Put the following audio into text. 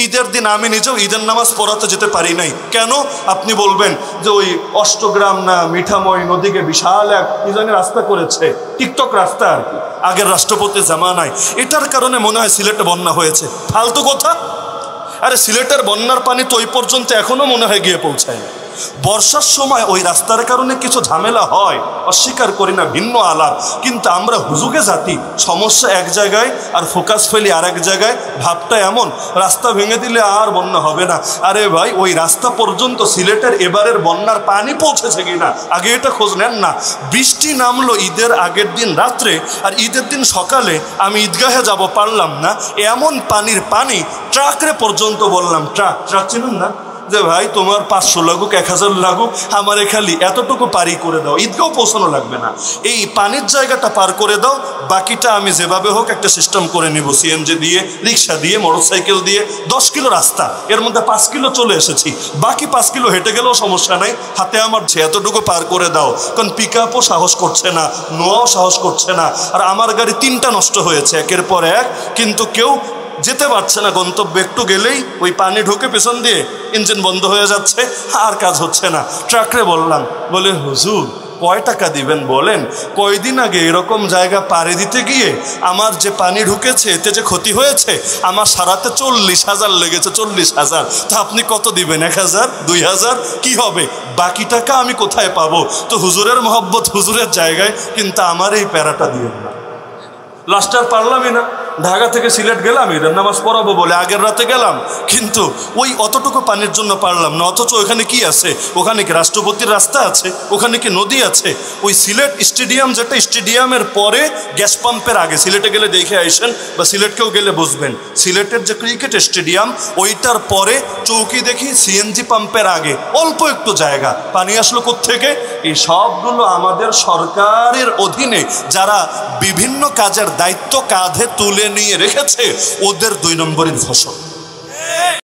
ঈদের দিন আমি নিজেও ঈদের নামাজ পড়াতে যেতে পারি নাই। কেন? আপনি বলবেন যে ওই অষ্টগ্রাম না মিঠাময় নদীকে বিশাল এক কি জানি রাস্তা করেছে, টিকটক রাস্তা আর কি, আগের রাষ্ট্রপতি জামানায়, এটার কারণে মনে হয় সিলেটে বন্যা হয়েছে। ফালতু কথা। আরে সিলেটের বন্যার পানি তো ওই পর্যন্ত এখনো মনে হয় গিয়ে পৌঁছায়। বর্ষার সময় ওই রাস্তার কারণে কিছু ঝামেলা হয়, অস্বীকার করি না, ভিন্ন আলাপ। কিন্তু আমরা হুজুগে জাতি, সমস্যা এক জায়গায় আর ফোকাস ফেলি আর এক জায়গায়। ভাবটা এমন, রাস্তা ভেঙে দিলে আর বন্যা হবে না। আরে ভাই, ওই রাস্তা পর্যন্ত সিলেটের এবারের বন্যার পানি পৌঁছেছে কিনা আগে এটা খোঁজ নেন না। বৃষ্টি নামলো ঈদের আগের দিন রাত্রে, আর ঈদের দিন সকালে আমি ঈদগাহে যাব পারলাম না, এমন পানির পানি ট্রাকরে পর্যন্ত বললাম, ট্রাক চিনুন না, যে ভাই তোমার 500 লাগুক 1000 লাগুক, আমারে খালি এতটুকু পারি করে দাও, ঈদগাঁও পৌঁছানো লাগবে না, এই পানির জায়গাটা পার করে দাও, বাকিটা আমি যেভাবে হোক একটা সিস্টেম করে নিব, সিএনজি দিয়ে, রিক্সা দিয়ে, মোটরসাইকেল দিয়ে। 10 কিলো রাস্তা, এর মধ্যে 5 কিলো চলে এসেছি, বাকি 5 কিলো হেঁটে গেলেও সমস্যা নাই, হাতে আমার এতটুকু পার করে দাও। কারণ পিক আপও সাহস করছে না, নোয়াও সাহস করছে না, আর আমার গাড়ি 3টা নষ্ট হয়েছে একের পর এক, কিন্তু কেউ যেতে পারছে না গন্তব্যে। একটু গেলেই ওই পানি ঢুকে পেছন দিয়ে ইঞ্জিন বন্ধ হয়ে যাচ্ছে, আর কাজ হচ্ছে না। ট্রাকরে বললাম, বলে হুজুর কয় টাকা দিবেন বলেন? কয়দিন আগে এরকম জায়গা পাড়ি দিতে গিয়ে আমার যে পানি ঢুকেছে এতে যে ক্ষতি হয়েছে, আমার সারাতে 40,000 লেগেছে, 40,000। তা আপনি কত দিবেন? 1000, 2000, কি হবে? বাকি টাকা আমি কোথায় পাবো? তো হুজুরের মহব্বত হুজুরের জায়গায়, কিন্তু আমার এই প্যারাটা দিবেন না। লাস্ট আর পারলামই না। ঢাকা থেকে সিলেট গেলাম ঈদের নামাজ পড়াবো বলে, আগের রাতে গেলাম, কিন্তু ওই অতটুকু পানির জন্য পারলাম না। অথচ ওখানে কি আছে? ওখানে কি রাষ্ট্রপতির রাস্তা আছে? ওখানে কি নদী আছে? ওই সিলেট স্টেডিয়াম, যেটা স্টেডিয়ামের পরে গ্যাস পাম্পের আগে, সিলেটে গেলে দেখে আইসেন বা সিলেটকেও গেলে বুঝবেন, সিলেটের যে ক্রিকেট স্টেডিয়াম ওইটার পরে চৌকি দেখি সিএনজি পাম্পের আগে অল্প একটু জায়গা, পানি আসলো কোত্থেকে? এই সবগুলো আমাদের সরকারের অধীনে যারা বিভিন্ন কাজের দায়িত্ব কাঁধে তুলে নিয়ে রেখেছে, ওদের 2 নম্বরের ফসল।